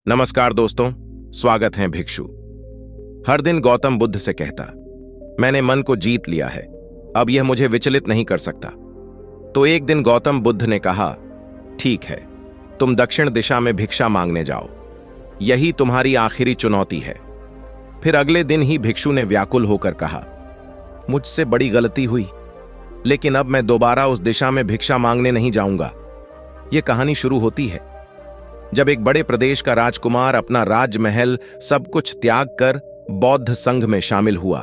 नमस्कार दोस्तों, स्वागत है भिक्षु। हर दिन गौतम बुद्ध से कहता, मैंने मन को जीत लिया है, अब यह मुझे विचलित नहीं कर सकता। तो एक दिन गौतम बुद्ध ने कहा, ठीक है, तुम दक्षिण दिशा में भिक्षा मांगने जाओ, यही तुम्हारी आखिरी चुनौती है। फिर अगले दिन ही भिक्षु ने व्याकुल होकर कहा, मुझसे बड़ी गलती हुई, लेकिन अब मैं दोबारा उस दिशा में भिक्षा मांगने नहीं जाऊंगा। यह कहानी शुरू होती है जब एक बड़े प्रदेश का राजकुमार अपना राजमहल सब कुछ त्याग कर बौद्ध संघ में शामिल हुआ।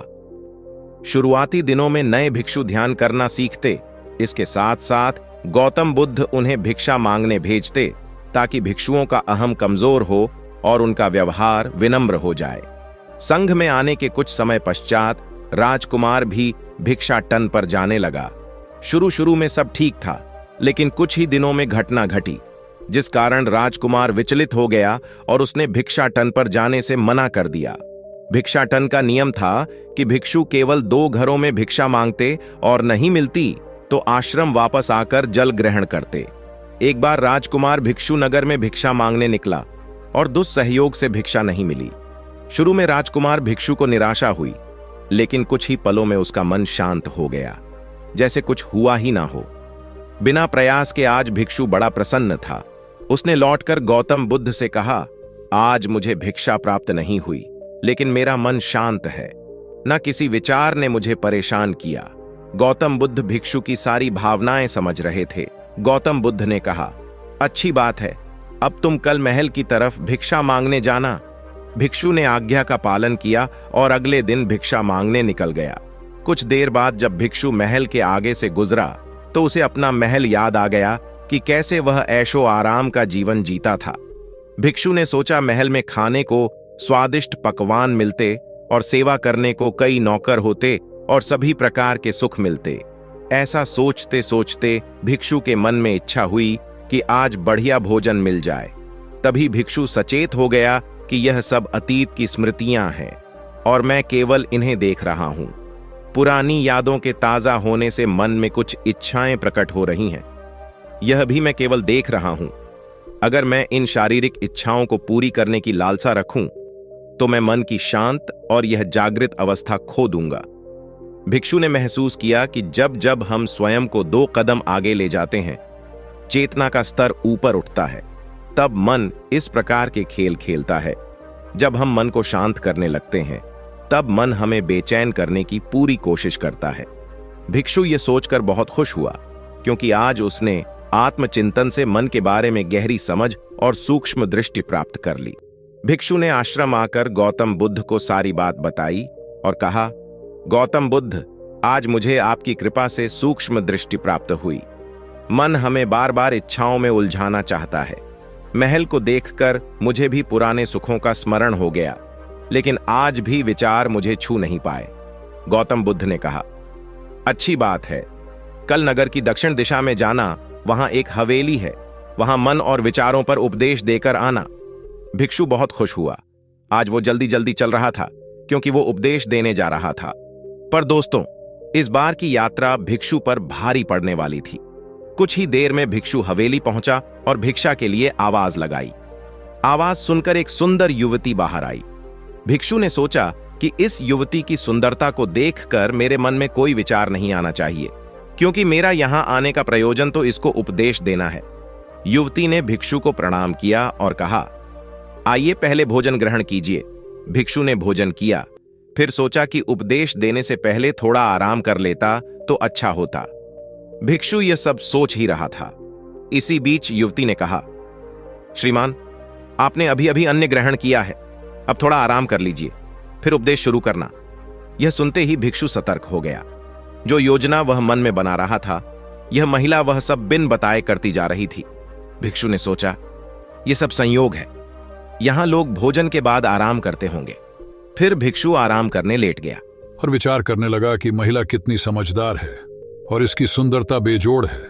शुरुआती दिनों में नए भिक्षु ध्यान करना सीखते, इसके साथ साथ गौतम बुद्ध उन्हें भिक्षा मांगने भेजते ताकि भिक्षुओं का अहम कमजोर हो और उनका व्यवहार विनम्र हो जाए। संघ में आने के कुछ समय पश्चात राजकुमार भी भिक्षाटन पर जाने लगा। शुरू में सब ठीक था, लेकिन कुछ ही दिनों में घटना घटी जिस कारण राजकुमार विचलित हो गया और उसने भिक्षाटन पर जाने से मना कर दिया। भिक्षाटन का नियम था कि भिक्षु केवल 2 घरों में भिक्षा मांगते और नहीं मिलती तो आश्रम वापस आकर जल ग्रहण करते। एक बार राजकुमार भिक्षु नगर में भिक्षा मांगने निकला और दुस्सहयोग से भिक्षा नहीं मिली। शुरू में राजकुमार भिक्षु को निराशा हुई, लेकिन कुछ ही पलों में उसका मन शांत हो गया, जैसे कुछ हुआ ही ना हो। बिना प्रयास के आज भिक्षु बड़ा प्रसन्न था। उसने लौटकर गौतम बुद्ध से कहा, आज मुझे भिक्षा प्राप्त नहीं हुई, लेकिन मेरा मन शांत है, न किसी विचार ने मुझे परेशान किया। गौतम बुद्ध भिक्षु की सारी भावनाएं समझ रहे थे। गौतम बुद्ध ने कहा, अच्छी बात है, अब तुम कल महल की तरफ भिक्षा मांगने जाना। भिक्षु ने आज्ञा का पालन किया और अगले दिन भिक्षा मांगने निकल गया। कुछ देर बाद जब भिक्षु महल के आगे से गुजरा तो उसे अपना महल याद आ गया कि कैसे वह ऐशो आराम का जीवन जीता था। भिक्षु ने सोचा महल में खाने को स्वादिष्ट पकवान मिलते और सेवा करने को कई नौकर होते और सभी प्रकार के सुख मिलते। ऐसा सोचते सोचते भिक्षु के मन में इच्छा हुई कि आज बढ़िया भोजन मिल जाए। तभी भिक्षु सचेत हो गया कि यह सब अतीत की स्मृतियां हैं और मैं केवल इन्हें देख रहा हूं। पुरानी यादों के ताजा होने से मन में कुछ इच्छाएं प्रकट हो रही हैं। यह भी मैं केवल देख रहा हूं। अगर मैं इन शारीरिक इच्छाओं को पूरी करने की लालसा रखूं, तो मैं मन की शांत और यह जागृत अवस्था खो दूंगा। भिक्षु ने महसूस किया कि जब जब हम स्वयं को 2 कदम आगे ले जाते हैं, चेतना का स्तर ऊपर उठता है। तब मन इस प्रकार के खेल खेलता है। जब हम मन को शांत करने लगते हैं, तब मन हमें बेचैन करने की पूरी कोशिश करता है। भिक्षु यह सोचकर बहुत खुश हुआ, क्योंकि आज उसने आत्मचिंतन से मन के बारे में गहरी समझ और सूक्ष्म दृष्टि प्राप्त कर ली। भिक्षु ने आश्रम आकर गौतम बुद्ध को सारी बात बताई और कहा, गौतम बुद्ध, आज मुझे आपकी कृपा से सूक्ष्म दृष्टि प्राप्त हुई। मन हमें बार बार इच्छाओं में उलझाना चाहता है। महल को देखकर मुझे भी पुराने सुखों का स्मरण हो गया, लेकिन आज भी विचार मुझे छू नहीं पाए। गौतम बुद्ध ने कहा, अच्छी बात है, कल नगर की दक्षिण दिशा में जाना, वहां एक हवेली है, वहां मन और विचारों पर उपदेश देकर आना। भिक्षु बहुत खुश हुआ। आज वो जल्दी जल्दी चल रहा था, क्योंकि वो उपदेश देने जा रहा था। पर दोस्तों, इस बार की यात्रा भिक्षु पर भारी पड़ने वाली थी। कुछ ही देर में भिक्षु हवेली पहुंचा और भिक्षा के लिए आवाज लगाई। आवाज सुनकर एक सुंदर युवती बाहर आई। भिक्षु ने सोचा कि इस युवती की सुंदरता को देखकर मेरे मन में कोई विचार नहीं आना चाहिए, क्योंकि मेरा यहां आने का प्रयोजन तो इसको उपदेश देना है। युवती ने भिक्षु को प्रणाम किया और कहा, आइए पहले भोजन ग्रहण कीजिए। भिक्षु ने भोजन किया, फिर सोचा कि उपदेश देने से पहले थोड़ा आराम कर लेता तो अच्छा होता। भिक्षु यह सब सोच ही रहा था। इसी बीच युवती ने कहा, श्रीमान, आपने अभी अभी अन्न ग्रहण किया है, अब थोड़ा आराम कर लीजिए, फिर उपदेश शुरू करना। यह सुनते ही भिक्षु सतर्क हो गया। जो योजना वह मन में बना रहा था, यह महिला वह सब बिन बताए करती जा रही थी। भिक्षु ने सोचा, यह सब संयोग है, यहां लोग भोजन के बाद आराम करते होंगे। फिर भिक्षु आराम करने लेट गया और विचार करने लगा कि महिला कितनी समझदार है और इसकी सुंदरता बेजोड़ है।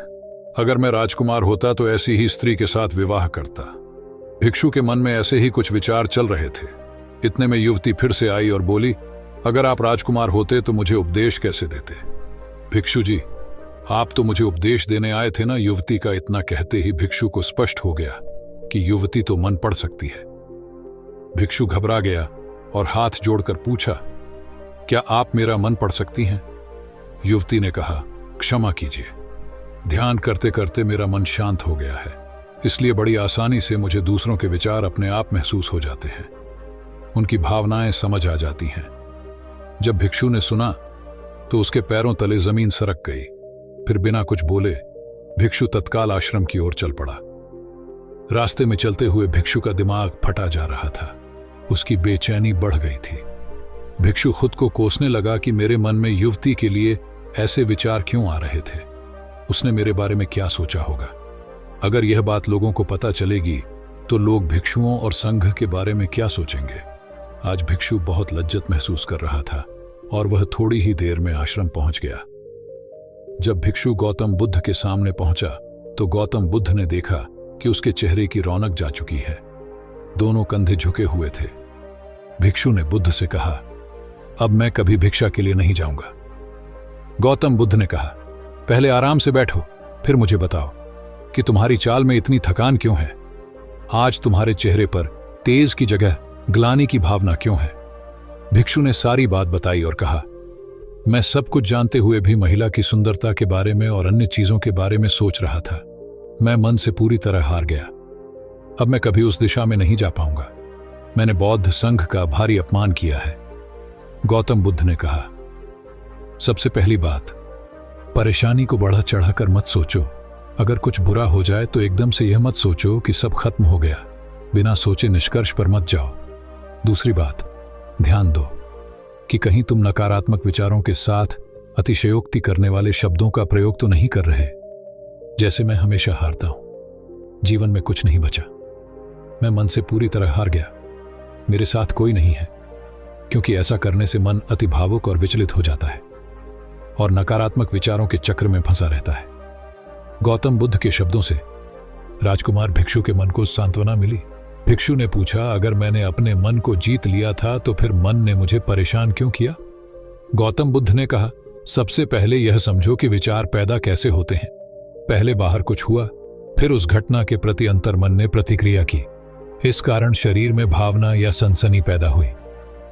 अगर मैं राजकुमार होता तो ऐसी ही स्त्री के साथ विवाह करता। भिक्षु के मन में ऐसे ही कुछ विचार चल रहे थे। इतने में युवती फिर से आई और बोली, अगर आप राजकुमार होते तो मुझे उपदेश कैसे देते? भिक्षु जी, आप तो मुझे उपदेश देने आए थे ना। युवती का इतना कहते ही भिक्षु को स्पष्ट हो गया कि युवती तो मन पढ़ सकती है। भिक्षु घबरा गया और हाथ जोड़कर पूछा, क्या आप मेरा मन पढ़ सकती हैं? युवती ने कहा, क्षमा कीजिए, ध्यान करते करते मेरा मन शांत हो गया है, इसलिए बड़ी आसानी से मुझे दूसरों के विचार अपने आप महसूस हो जाते हैं, उनकी भावनाएं समझ आ जाती हैं। जब भिक्षु ने सुना तो उसके पैरों तले जमीन सरक गई। फिर बिना कुछ बोले भिक्षु तत्काल आश्रम की ओर चल पड़ा। रास्ते में चलते हुए भिक्षु का दिमाग फटा जा रहा था, उसकी बेचैनी बढ़ गई थी। भिक्षु खुद को कोसने लगा कि मेरे मन में युवती के लिए ऐसे विचार क्यों आ रहे थे, उसने मेरे बारे में क्या सोचा होगा। अगर यह बात लोगों को पता चलेगी तो लोग भिक्षुओं और संघ के बारे में क्या सोचेंगे। आज भिक्षु बहुत लज्जत महसूस कर रहा था और वह थोड़ी ही देर में आश्रम पहुंच गया। जब भिक्षु गौतम बुद्ध के सामने पहुंचा तो गौतम बुद्ध ने देखा कि उसके चेहरे की रौनक जा चुकी है, दोनों कंधे झुके हुए थे। भिक्षु ने बुद्ध से कहा, अब मैं कभी भिक्षा के लिए नहीं जाऊंगा। गौतम बुद्ध ने कहा, पहले आराम से बैठो, फिर मुझे बताओ कि तुम्हारी चाल में इतनी थकान क्यों है। आज तुम्हारे चेहरे पर तेज की जगह ग्लानि की भावना क्यों है। भिक्षु ने सारी बात बताई और कहा, मैं सब कुछ जानते हुए भी महिला की सुंदरता के बारे में और अन्य चीजों के बारे में सोच रहा था। मैं मन से पूरी तरह हार गया। अब मैं कभी उस दिशा में नहीं जा पाऊंगा। मैंने बौद्ध संघ का भारी अपमान किया है। गौतम बुद्ध ने कहा, सबसे पहली बात, परेशानी को बढ़ा चढ़ाकर मत सोचो। अगर कुछ बुरा हो जाए तो एकदम से यह मत सोचो कि सब खत्म हो गया। बिना सोचे निष्कर्ष पर मत जाओ। दूसरी बात, ध्यान दो कि कहीं तुम नकारात्मक विचारों के साथ अतिशयोक्ति करने वाले शब्दों का प्रयोग तो नहीं कर रहे। जैसे मैं हमेशा हारता हूं, जीवन में कुछ नहीं बचा। मैं मन से पूरी तरह हार गया। मेरे साथ कोई नहीं है, क्योंकि ऐसा करने से मन अति भावुक और विचलित हो जाता है और नकारात्मक विचारों के चक्र में फंसा रहता है। गौतम बुद्ध के शब्दों से राजकुमार भिक्षु के मन को सांत्वना मिली। भिक्षु ने पूछा, अगर मैंने अपने मन को जीत लिया था तो फिर मन ने मुझे परेशान क्यों किया? गौतम बुद्ध ने कहा, सबसे पहले यह समझो कि विचार पैदा कैसे होते हैं। पहले बाहर कुछ हुआ, फिर उस घटना के प्रति अंतर्मन ने प्रतिक्रिया की। इस कारण शरीर में भावना या सनसनी पैदा हुई।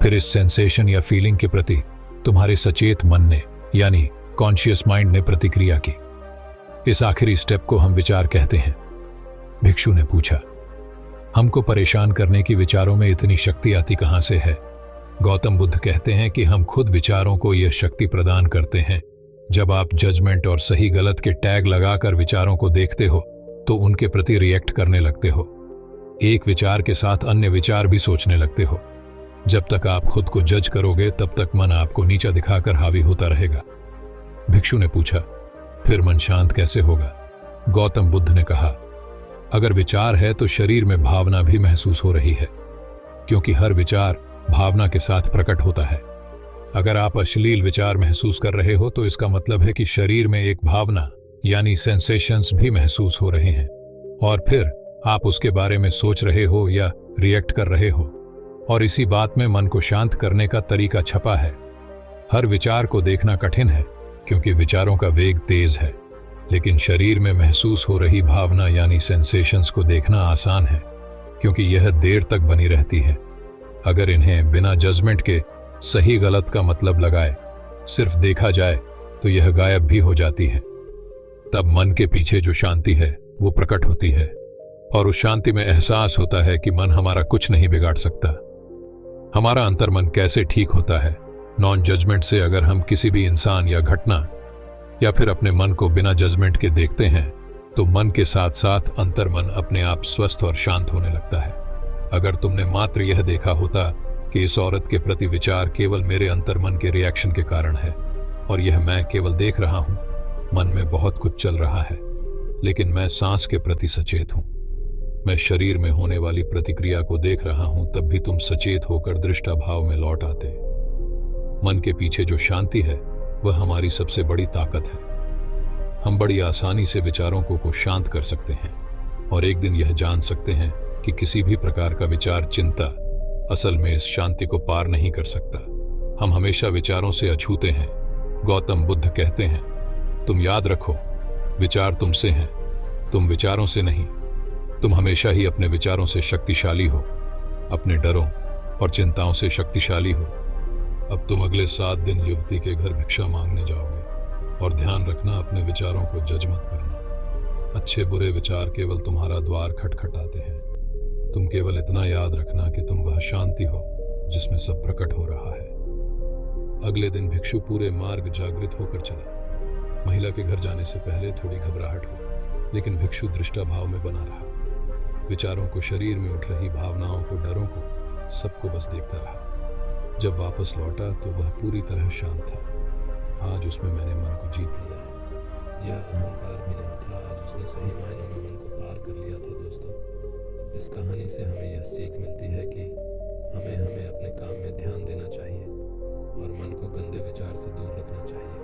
फिर इस सेंसेशन या फीलिंग के प्रति तुम्हारे सचेत मन ने यानी कॉन्शियस माइंड ने प्रतिक्रिया की। इस आखिरी स्टेप को हम विचार कहते हैं। भिक्षु ने पूछा, हमको परेशान करने की विचारों में इतनी शक्ति आती कहां से है? गौतम बुद्ध कहते हैं कि हम खुद विचारों को यह शक्ति प्रदान करते हैं। जब आप जजमेंट और सही गलत के टैग लगाकर विचारों को देखते हो तो उनके प्रति रिएक्ट करने लगते हो। एक विचार के साथ अन्य विचार भी सोचने लगते हो। जब तक आप खुद को जज करोगे तब तक मन आपको नीचा दिखाकर हावी होता रहेगा। भिक्षु ने पूछा, फिर मन शांत कैसे होगा? गौतम बुद्ध ने कहा, अगर विचार है तो शरीर में भावना भी महसूस हो रही है, क्योंकि हर विचार भावना के साथ प्रकट होता है। अगर आप अश्लील विचार महसूस कर रहे हो तो इसका मतलब है कि शरीर में एक भावना यानी सेंसेशंस भी महसूस हो रहे हैं, और फिर आप उसके बारे में सोच रहे हो या रिएक्ट कर रहे हो। और इसी बात में मन को शांत करने का तरीका छपा है। हर विचार को देखना कठिन है क्योंकि विचारों का वेग तेज है, लेकिन शरीर में महसूस हो रही भावना यानी सेंसेशंस को देखना आसान है क्योंकि यह देर तक बनी रहती है। अगर इन्हें बिना जजमेंट के सही गलत का मतलब लगाए सिर्फ देखा जाए तो यह गायब भी हो जाती है। तब मन के पीछे जो शांति है वो प्रकट होती है और उस शांति में एहसास होता है कि मन हमारा कुछ नहीं बिगाड़ सकता। हमारा अंतर्मन कैसे ठीक होता है? नॉन जजमेंट से अगर हम किसी भी इंसान या घटना या फिर अपने मन को बिना जजमेंट के देखते हैं तो मन के साथ साथ अंतर्मन अपने आप स्वस्थ और शांत होने लगता है। अगर तुमने मात्र यह देखा होता कि इस औरत के प्रति विचार केवल मेरे अंतर्मन के रिएक्शन के कारण है और यह मैं केवल देख रहा हूं, मन में बहुत कुछ चल रहा है, लेकिन मैं सांस के प्रति सचेत हूं, मैं शरीर में होने वाली प्रतिक्रिया को देख रहा हूं, तब भी तुम सचेत होकर दृष्टा भाव में लौट आते। मन के पीछे जो शांति है वह हमारी सबसे बड़ी ताकत है। हम बड़ी आसानी से विचारों को शांत कर सकते हैं और एक दिन यह जान सकते हैं कि किसी भी प्रकार का विचार चिंता असल में इस शांति को पार नहीं कर सकता। हम हमेशा विचारों से अछूते हैं। गौतम बुद्ध कहते हैं, तुम याद रखो, विचार तुमसे हैं, तुम विचारों से नहीं। तुम हमेशा ही अपने विचारों से शक्तिशाली हो। अपने डरों और चिंताओं से शक्तिशाली हो। अब तुम अगले 7 दिन युवती के घर भिक्षा मांगने जाओगे और ध्यान रखना, अपने विचारों को जज मत करना। अच्छे बुरे विचार केवल तुम्हारा द्वार खटखटाते हैं। तुम केवल इतना याद रखना कि तुम वह शांति हो जिसमें सब प्रकट हो रहा है। अगले दिन भिक्षु पूरे मार्ग जागृत होकर चला। महिला के घर जाने से पहले थोड़ी घबराहट हुई, लेकिन भिक्षु दृष्टा भाव में बना रहा। विचारों को, शरीर में उठ रही भावनाओं को, डरों को, सबको बस देखता रहा। जब वापस लौटा तो वह पूरी तरह शांत था। आज उसमें मैंने मन को जीत लिया है। यह अहंकार भी नहीं था, आज उसने सही मायनों में मन को पार कर लिया था। दोस्तों, इस कहानी से हमें यह सीख मिलती है कि हमें अपने काम में ध्यान देना चाहिए और मन को गंदे विचार से दूर रखना चाहिए।